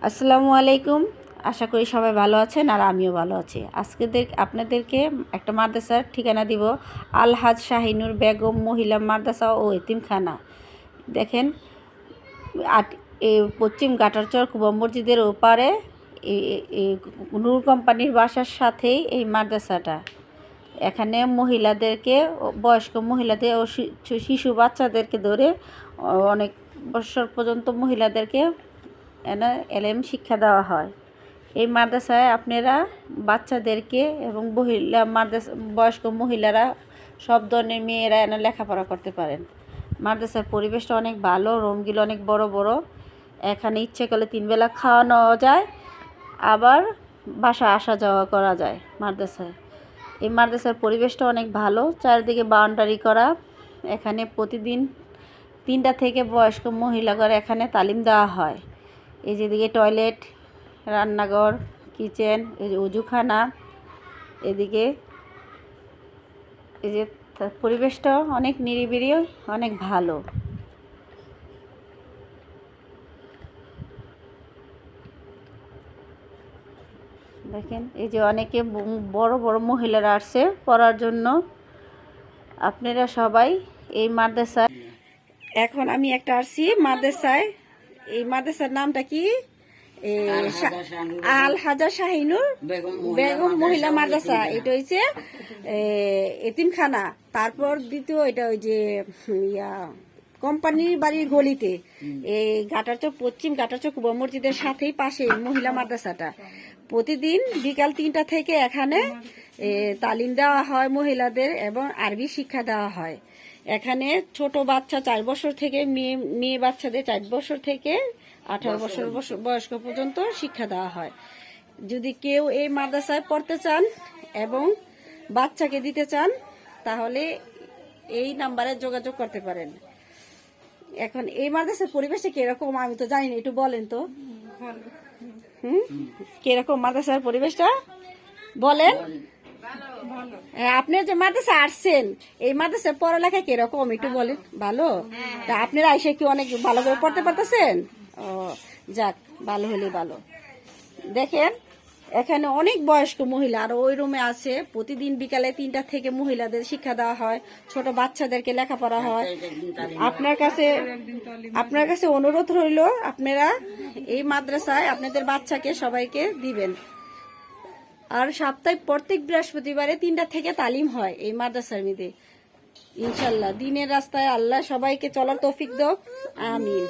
আসসালামু আলাইকুম। আশা করি সবাই ভালো আছেন আর আমিও ভালো আছি। আজকে আপনাদেরকে একটা মাদ্রাসার ঠিকানা দিব, আলহাজ শাহিনুর বেগম মহিলা মাদ্রাসা ও এতিমখানা। দেখেন, পশ্চিম গাটারচর কুবা মসজিদের ওপারে নূর কোম্পানির বাসার সাথেই এই মাদ্রাসাটা। এখানে মহিলাদেরকে, বয়স্ক মহিলাদের ও শিশু বাচ্চাদেরকে ধরে অনেক বছর পর্যন্ত মহিলাদেরকে এলেম শিক্ষা দেওয়া হয়। এই মাদ্রাসায় আপনারা বাচ্চাদেরকে এবং বয়স্ক মহিলারা, সব ধরনের মেয়েরা লেখাপড়া করতে পারেন। মাদ্রাসার পরিবেশটা অনেক ভালো, রুমগুলো অনেক বড় বড়। এখানে ইচ্ছে করলে 3 বেলা খাওয়ানো যায়, আবার বাসা আসা যাওয়া করা যায় মাদ্রাসায়। এই মাদ্রাসার পরিবেশটা অনেক ভালো, চারিদিকে বাউন্ডারি করা। এখানে প্রতিদিন 3টা থেকে বয়স্ক মহিলাদের এখানে তালিম দেওয়া হয়। এই যেদিকে টয়লেট, রান্নাঘর, কিচেন, এই যে উজুখানা, এদিকে এই যে পরিবেশটা অনেক নিরিবিলি, অনেক ভালো। দেখেন, এই যে অনেকে বড় বড় মহিলারা আসছে পড়ার জন্য। আপনারা সবাই এই মাদ্রাসায়, এখন আমি একটা আসছি মাদ্রাসায়। এই মাদ্রাসার নামটা কি? আলহাজা শাহিনুর বেগম মহিলা মাদ্রাসা। এটা হচ্ছে এতিমখানা। তারপর দ্বিতীয় এটা ওই যে কোম্পানির বাড়ির গলিতে, এই ঘাটারচক, পশ্চিম ঘাটারচক কুবা মসজিদের সাথেই পাশে মহিলা মাদ্রাসাটা। প্রতিদিন বিকাল 3টা থেকে এখানে তালিম দেওয়া হয় মহিলাদের, এবং আরবি শিক্ষা দেওয়া হয়। এখানে ছোট বাচ্চা 4 বছর থেকে, মেয়ে বাচ্চাদের 4 বছর থেকে 18 বছর বয়স্ক পর্যন্ত শিক্ষা দেওয়া হয়। যদি কেউ এই মাদ্রাসায় পড়তে চান এবং বাচ্চাকে দিতে চান, তাহলে এই নাম্বারে যোগাযোগ করতে পারেন। এখন এই মাদ্রাসার পরিবেশটা কিরকম আমি তো জানি না, একটু বলেন তো। কিরকম মাদ্রাসার পরিবেশটা বলেন। আপনার যে মাদ্রাসা আসছেন, এই মাদ্রাসার পড়ালেখা কিরকম একটু বলেন। ভালো? তা আপনারা আইসা কি অনেক ভালো করে পড়তে পারতেছেন? ও যাক, ভালো হলে ভালো। দেখেন, এখানে অনেক বয়স্ক মহিলা আর ওই রুমে আছে। প্রতিদিন বিকালে 3টা থেকে মহিলাদের শিক্ষা দেওয়া হয়, ছোট বাচ্চাদেরকে লেখাপড়া হয়। আপনার কাছে অনুরোধ রইল, আপনারা এই মাদ্রাসায় আপনাদের বাচ্চাকে সবাইকে দিবেন। আর সপ্তাহে প্রত্যেক বৃহস্পতিবারে 3টা থেকে তালিম হয় এই মাদ্রাসার মধ্যে। ইনশাল্লাহ দিনের রাস্তায় আল্লাহ সবাইকে চলার তৌফিক দাও, আমিন।